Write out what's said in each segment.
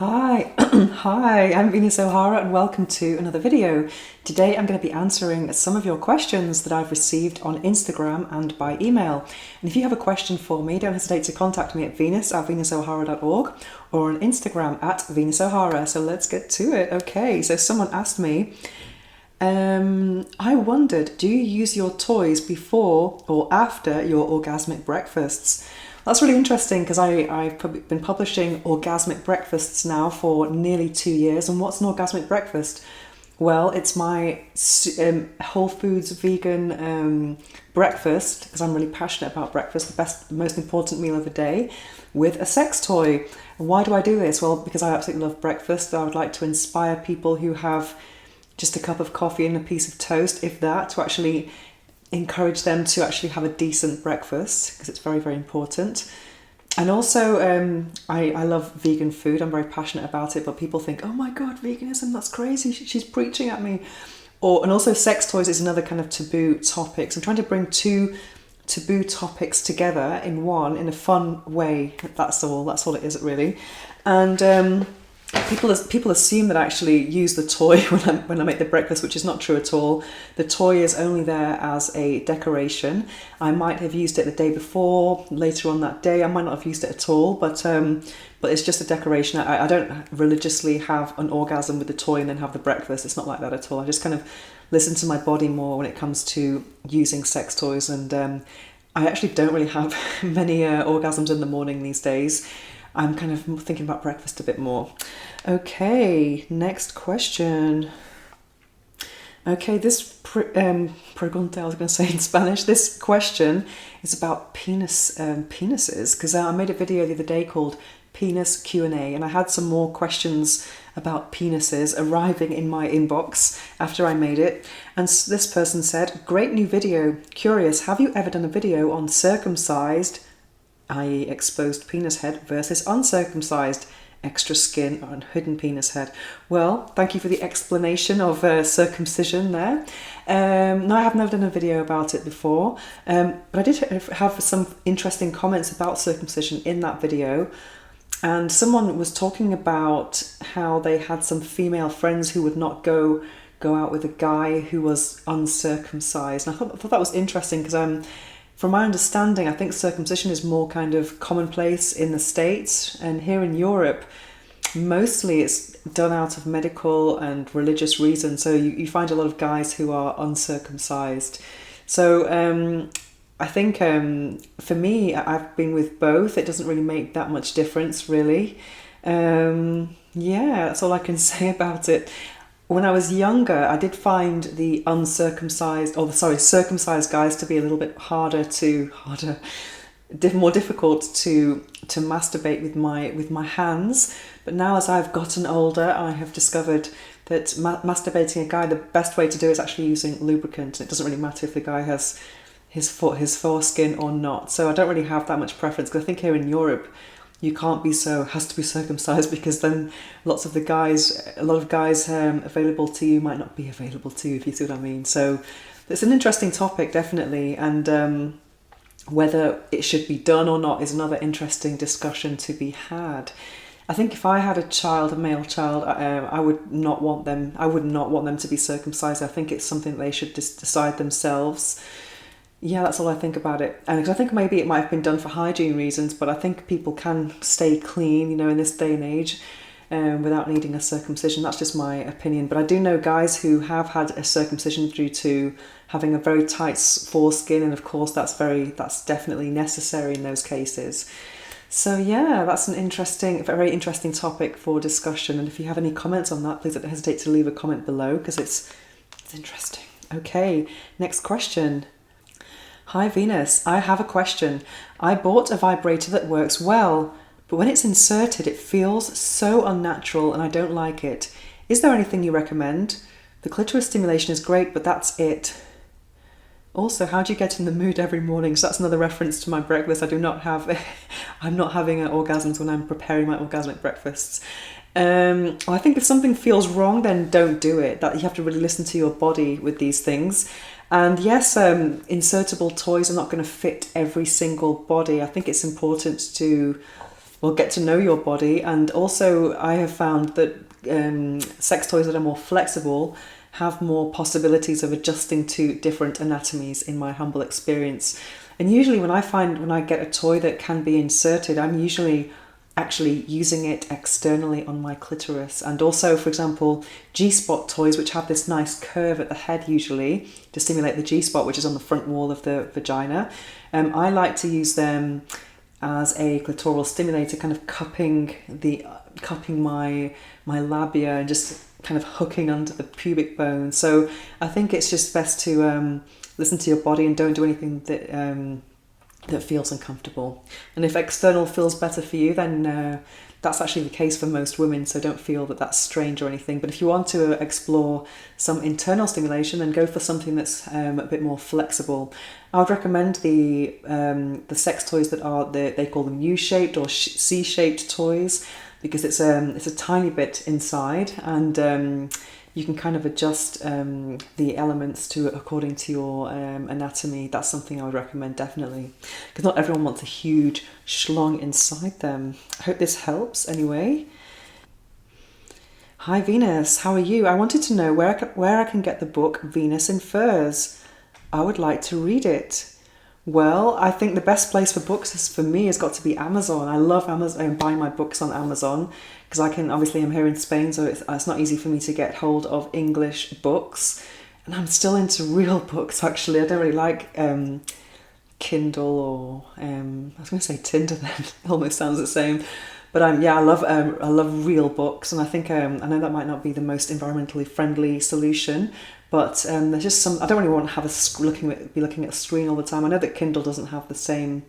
Hi, hi, I'm Venus O'Hara and welcome to another video. Today I'm going to be answering some of your questions that I've received on Instagram and by email. And if you have a question for me, don't hesitate to contact me at venus@venusohara.org or on Instagram at Venus O'Hara. So let's get to it. Okay, so someone asked me, I wondered, do you use your toys before or after your orgasmic breakfasts? That's really interesting because I've been publishing orgasmic breakfasts now for nearly 2 years. And what's an orgasmic breakfast? Well, it's my whole foods vegan breakfast, because I'm really passionate about breakfast, the most important meal of the day, with a sex toy. And why do I do this? Well, because I absolutely love breakfast. I would like to inspire people who have just a cup of coffee and a piece of toast, if that, to actually encourage them to actually have a decent breakfast, because it's very, very important. And also, I love vegan food. I'm very passionate about it, but people think, oh my God, veganism, that's crazy. She's preaching at me. And also sex toys is another kind of taboo topic. So I'm trying to bring two taboo topics together in one, in a fun way. That's all it is, really. And people assume that I actually use the toy when I make the breakfast, which is not true at all. The toy is only there as a decoration. I might have used it the day before, later on that day. I might not have used it at all, but it's just a decoration. I don't religiously have an orgasm with the toy and then have the breakfast. It's not like that at all. I just kind of listen to my body more when it comes to using sex toys, and I actually don't really have many orgasms in the morning these days. I'm kind of thinking about breakfast a bit more. Okay, next question. Okay, this pregunta, I was going to say in Spanish. This question is about penises, because I made a video the other day called Penis Q&A, and I had some more questions about penises arriving in my inbox after I made it. And this person said, great new video. Curious, have you ever done a video on circumcised, i.e. exposed penis head, versus uncircumcised, extra skin and hidden penis head? Well, thank you for the explanation of circumcision there. No, I have never done a video about it before, but I did have some interesting comments about circumcision in that video. And someone was talking about how they had some female friends who would not go out with a guy who was uncircumcised. And I thought that was interesting because from my understanding, I think circumcision is more kind of commonplace in the States, and here in Europe, mostly it's done out of medical and religious reasons. So you find a lot of guys who are uncircumcised. So I think for me, I've been with both. It doesn't really make that much difference, really. Yeah, that's all I can say about it. When I was younger, I did find the circumcised guys to be a little bit more difficult to masturbate with my hands. But now, as I've gotten older, I have discovered that masturbating a guy, the best way to do it is actually using lubricant. It doesn't really matter if the guy has his foreskin or not. So I don't really have that much preference, because I think here in Europe, you can't be has to be circumcised, because then a lot of guys available to you might not be available to you, if you see what I mean. So it's an interesting topic, definitely, and whether it should be done or not is another interesting discussion to be had. I think if I had a male child, I would not want them to be circumcised. I think it's something that they should just decide themselves. Yeah, that's all I think about it. And I think maybe it might have been done for hygiene reasons, but I think people can stay clean, in this day and age, without needing a circumcision. That's just my opinion. But I do know guys who have had a circumcision due to having a very tight foreskin, and of course that's definitely necessary in those cases. So yeah, that's a very interesting topic for discussion. And if you have any comments on that, please don't hesitate to leave a comment below, because it's interesting. Okay, next question. Hi Venus, I have a question. I bought a vibrator that works well, but when it's inserted it feels so unnatural and I don't like it. Is there anything you recommend? The clitoris stimulation is great, but that's it. Also, how do you get in the mood every morning? So that's another reference to my breakfast. I'm not having orgasms when I'm preparing my orgasmic breakfasts. I think if something feels wrong, then don't do it. That you have to really listen to your body with these things. And yes, insertable toys are not going to fit every single body. I think it's important to well, get to know your body. And also I have found that sex toys that are more flexible have more possibilities of adjusting to different anatomies, in my humble experience. And usually when I get a toy that can be inserted, I'm usually actually using it externally on my clitoris. And also, for example, G-spot toys, which have this nice curve at the head usually to stimulate the G-spot, which is on the front wall of the vagina. I like to use them as a clitoral stimulator, kind of cupping my labia and just kind of hooking under the pubic bone. So I think it's just best to listen to your body and don't do anything that feels uncomfortable. And if external feels better for you, then that's actually the case for most women, so don't feel that that's strange or anything. But if you want to explore some internal stimulation, then go for something that's a bit more flexible. I would recommend the sex toys that are they call them U-shaped or C-shaped toys, because it's a tiny bit inside, and you can kind of adjust the elements according to your anatomy. That's something I would recommend, definitely, because not everyone wants a huge schlong inside them. I hope this helps anyway. Hi Venus, how are you? I wanted to know where I can get the book Venus in Furs. I would like to read it. Well, I think the best place for books for me has got to be Amazon. I love Amazon, buying my books on Amazon, because I'm here in Spain, so it's not easy for me to get hold of English books. And I'm still into real books, actually. I don't really like Kindle or I was going to say Tinder then. It almost sounds the same. But I love real books, and I think I know that might not be the most environmentally friendly solution, but there's just some. I don't really want to have be looking at a screen all the time. I know that Kindle doesn't have the same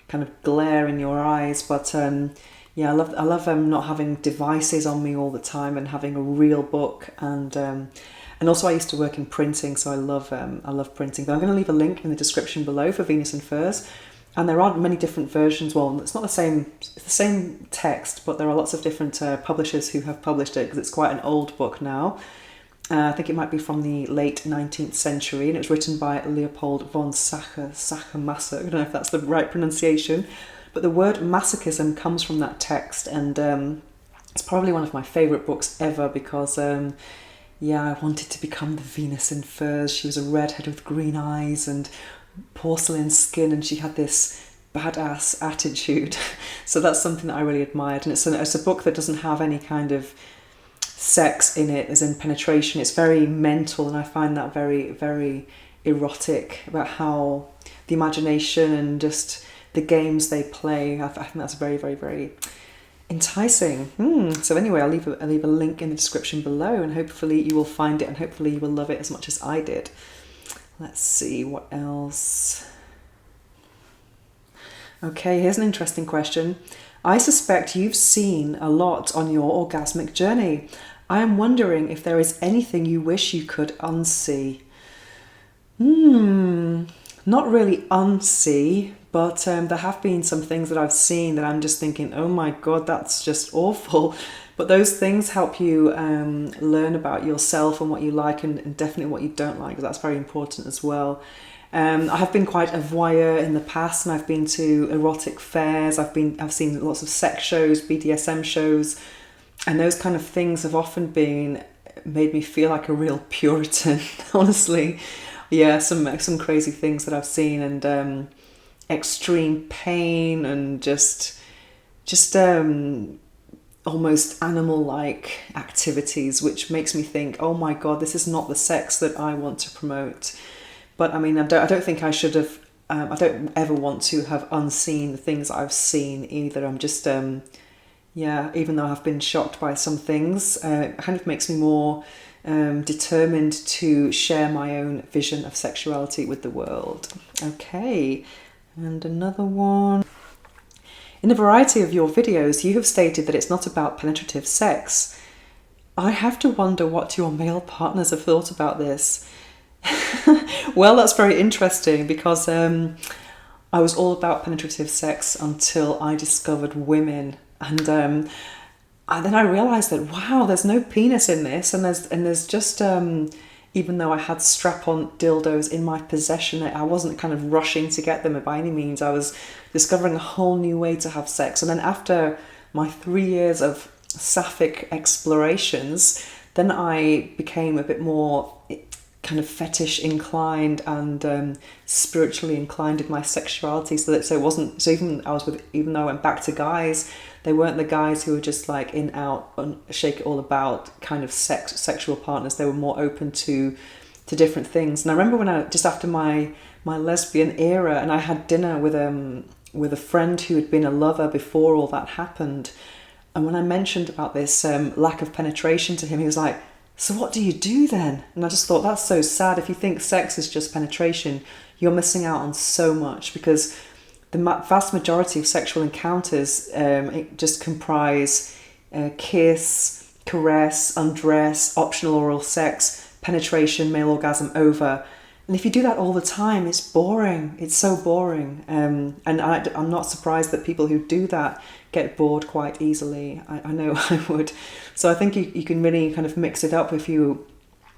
kind of glare in your eyes, but I love not having devices on me all the time and having a real book. And also I used to work in printing, so I love printing. But I'm going to leave a link in the description below for Venus in Furs. And there are many different versions. Well, it's not the same. It's the same text, but there are lots of different publishers who have published it, because it's quite an old book now. I think it might be from the late 19th century, and it was written by Leopold von Sacher-Masoch. I don't know if that's the right pronunciation, but the word masochism comes from that text, and it's probably one of my favourite books ever, because I wanted to become the Venus in Furs. She was a redhead with green eyes and porcelain skin, and she had this badass attitude. So that's something that I really admired, and it's a book that doesn't have any kind of sex in it, as in penetration. It's very mental, and I find that very, very erotic, about how the imagination and just the games they play. I think that's very, very, very enticing. So anyway, I'll leave a link in the description below, and hopefully you will find it, and hopefully you will love it as much as I did. Let's see what else. Okay, here's an interesting question. I suspect you've seen a lot on your orgasmic journey. I am wondering if there is anything you wish you could unsee. Not really unsee, but there have been some things that I've seen that I'm just thinking, oh my God, that's just awful. But those things help you learn about yourself and what you like, and definitely what you don't like, because that's very important as well. I have been quite a voyeur in the past, and I've been to erotic fairs. I've seen lots of sex shows, BDSM shows, and those kind of things have often made me feel like a real Puritan, honestly. Yeah, some crazy things that I've seen, and extreme pain, and just almost animal-like activities, which makes me think, oh my God, this is not the sex that I want to promote. But I mean, I don't think I should have. I don't ever want to have unseen the things I've seen either. I'm just, even though I've been shocked by some things, it kind of makes me more determined to share my own vision of sexuality with the world. Okay, and another one. In a variety of your videos, you have stated that it's not about penetrative sex. I have to wonder what your male partners have thought about this. Well, that's very interesting, because I was all about penetrative sex until I discovered women, and then I realised that, wow, there's no penis in this, and there's just even though I had strap-on dildos in my possession, I wasn't kind of rushing to get them by any means. I was discovering a whole new way to have sex. And then after my 3 years of sapphic explorations, then I became a bit more kind of fetish inclined and spiritually inclined in my sexuality. So it wasn't, so even though I went back to guys, they weren't the guys who were just like in, out, shake it all about kind of sexual partners. They were more open to different things. And I remember when just after my lesbian era, and I had dinner with a friend who had been a lover before all that happened. And when I mentioned about this lack of penetration to him, he was like, "So what do you do then?" And I just thought, that's so sad. If you think sex is just penetration, you're missing out on so much, because the vast majority of sexual encounters just comprise kiss, caress, undress, optional oral sex, penetration, male orgasm, over. And if you do that all the time, it's boring. It's so boring. And I'm not surprised that people who do that get bored quite easily. I know I would. So I think you can really kind of mix it up if you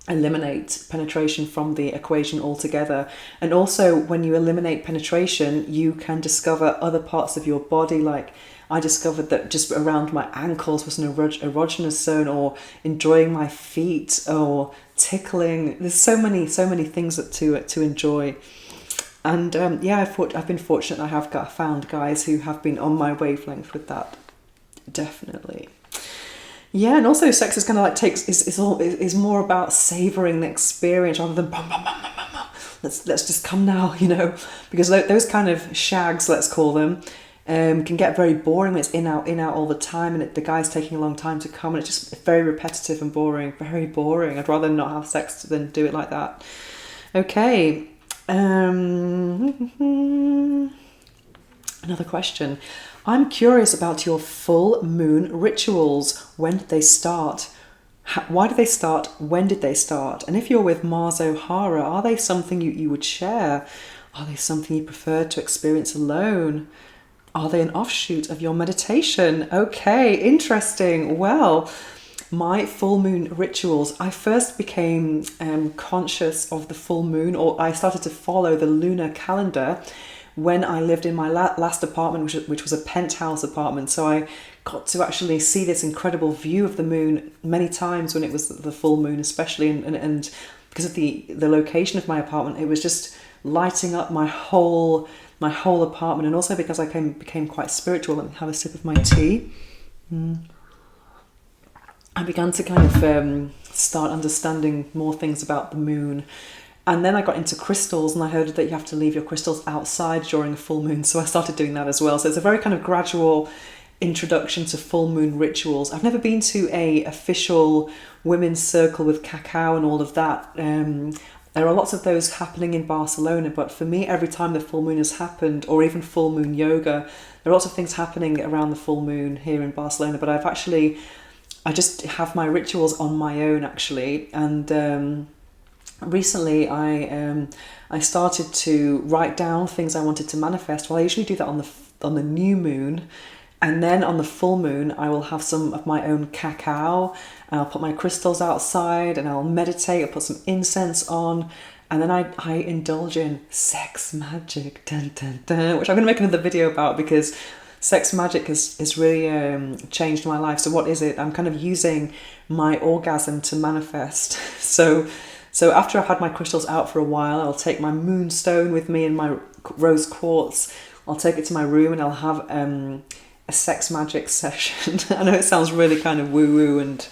eliminate penetration from the equation altogether. And also, when you eliminate penetration, you can discover other parts of your body. Like, I discovered that just around my ankles was an erogenous zone, or enjoying my feet, or tickling. There's so many things to enjoy. And I've been fortunate. I have found guys who have been on my wavelength with that, definitely. Yeah, and also sex is kind of like is more about savoring the experience rather than bum, bum, bum, bum, bum, bum. Let's just come now, because those kind of shags, let's call them, can get very boring when it's in out all the time, and the guy's taking a long time to come, and it's just very repetitive and boring, very boring. I'd rather not have sex than do it like that. Okay. Another question. I'm curious about your full moon rituals. When did they start? Why did they start? When did they start? And if you're with Mars O'Hara, are they something you would share? Are they something you prefer to experience alone? Are they an offshoot of your meditation? Okay, interesting. Well, my full moon rituals, I first became conscious of the full moon, or I started to follow the lunar calendar when I lived in my last apartment, which was a penthouse apartment. So I got to actually see this incredible view of the moon many times when it was the full moon, especially, and because of the location of my apartment, it was just lighting up my whole apartment. And also because I became quite spiritual. Let me have a sip of my tea. I began to kind of start understanding more things about the moon. And then I got into crystals, and I heard that you have to leave your crystals outside during a full moon. So I started doing that as well. So it's a very kind of gradual introduction to full moon rituals. I've never been to a official women's circle with cacao and all of that. There are lots of those happening in Barcelona, but for me, every time the full moon has happened, or even full moon yoga, there are lots of things happening around the full moon here in Barcelona. But I just have my rituals on my own, actually. And recently I started to write down things I wanted to manifest. Well, I usually do that on the new moon, and then on the full moon I will have some of my own cacao, and I'll put my crystals outside, and I'll meditate. I'll put some incense on, and then I indulge in sex magic, dun, dun, dun, which I'm going to make another video about, because sex magic has really changed my life. So what is it? I'm kind of using my orgasm to manifest. So after I've had my crystals out for a while, I'll take my moonstone with me and my rose quartz. I'll take it to my room, and I'll have a sex magic session. I know it sounds really kind of woo-woo and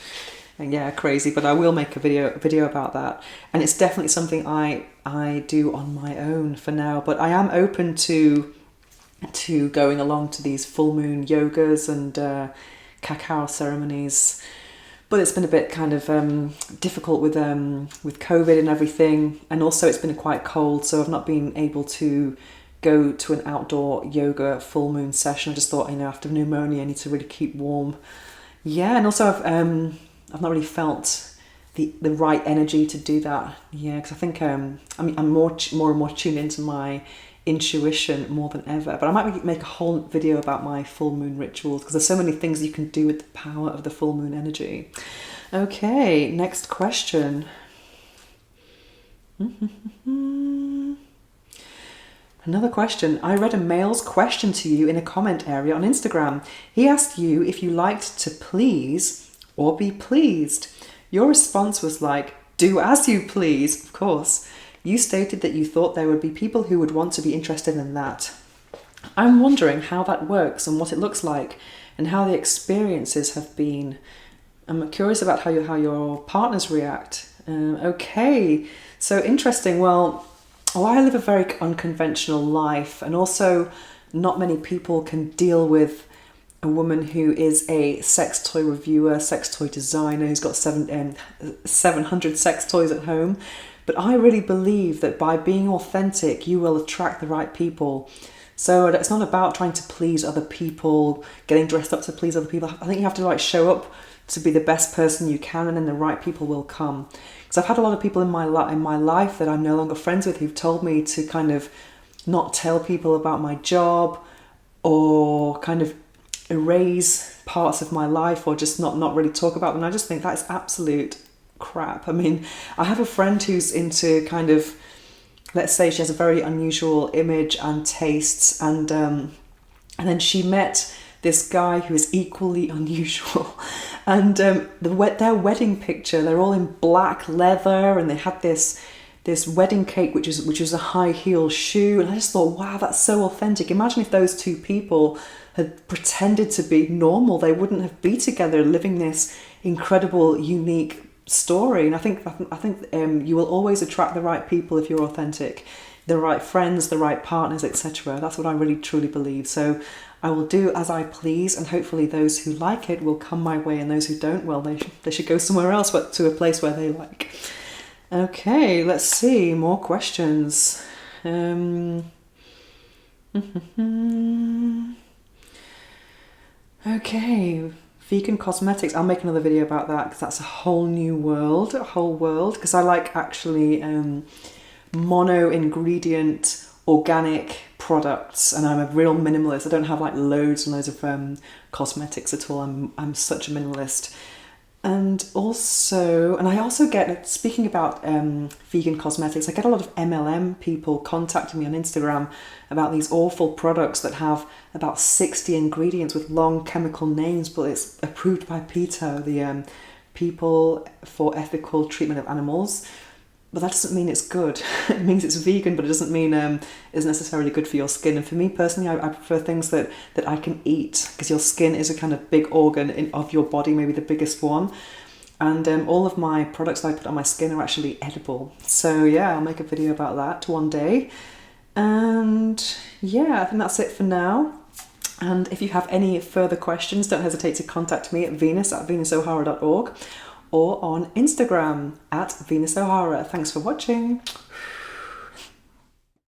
yeah, crazy, but I will make a video about that. And it's definitely something I do on my own for now. But I am open to going along to these full moon yogas and cacao ceremonies. But it's been a bit kind of difficult with COVID and everything. And also it's been quite cold, so I've not been able to go to an outdoor yoga full moon session. I just thought, after pneumonia, I need to really keep warm. Yeah, and also I've not really felt the right energy to do that. Yeah, because I think I'm more and more tuned into my intuition more than ever. But I might make a whole video about my full moon rituals, because there's so many things you can do with the power of the full moon energy. Okay, next question. Another question. I read a male's question to you in a comment area on Instagram. He asked you if you liked to please or be pleased. Your response was like, do as you please, of course. You stated that you thought there would be people who would want to be interested in that. I'm wondering how that works and what it looks like and how the experiences have been. I'm curious about how your partners react. Okay, so interesting. Well, I live a very unconventional life, and also not many people can deal with a woman who is a sex toy reviewer, sex toy designer, who's got 700 sex toys at home. But I really believe that by being authentic, you will attract the right people. So it's not about trying to please other people, getting dressed up to please other people. I think you have to show up to be the best person you can, and then the right people will come. Because I've had a lot of people in my life that I'm no longer friends with who've told me to kind of not tell people about my job, or kind of erase parts of my life, or just not really talk about them. And I just think that's absolute crap. I mean, I have a friend who's into kind of, let's say she has a very unusual image and tastes, and then she met this guy who is equally unusual, and their wedding picture, they're all in black leather, and they had this wedding cake which was a high heel shoe, and I just thought, wow, that's so authentic. Imagine if those two people had pretended to be normal, they wouldn't have been together living this incredible, unique story. And I think you will always attract the right people if you're authentic, the right friends, the right partners, etc. That's what I really truly believe. So I will do as I please, and hopefully those who like it will come my way, and those who don't, well, they should go somewhere else, but to a place where they like. Okay, let's see, more questions. Okay, vegan cosmetics. I'll make another video about that, because that's a whole world, because I like actually mono ingredient organic products, and I'm a real minimalist. I don't have loads and loads of cosmetics at all. I'm such a minimalist. And I also get, speaking about vegan cosmetics, I get a lot of MLM people contacting me on Instagram about these awful products that have about 60 ingredients with long chemical names, but it's approved by PETA, the People for Ethical Treatment of Animals. But that doesn't mean it's good. It means it's vegan, but it doesn't mean it's necessarily good for your skin. And for me personally, I prefer things that I can eat, because your skin is a kind of big organ of your body, maybe the biggest one. And all of my products that I put on my skin are actually edible. So yeah, I'll make a video about that one day. And yeah, I think that's it for now. And if you have any further questions, don't hesitate to contact me at venus@venusohara.org, or on Instagram @VenusOhara. Thanks for watching.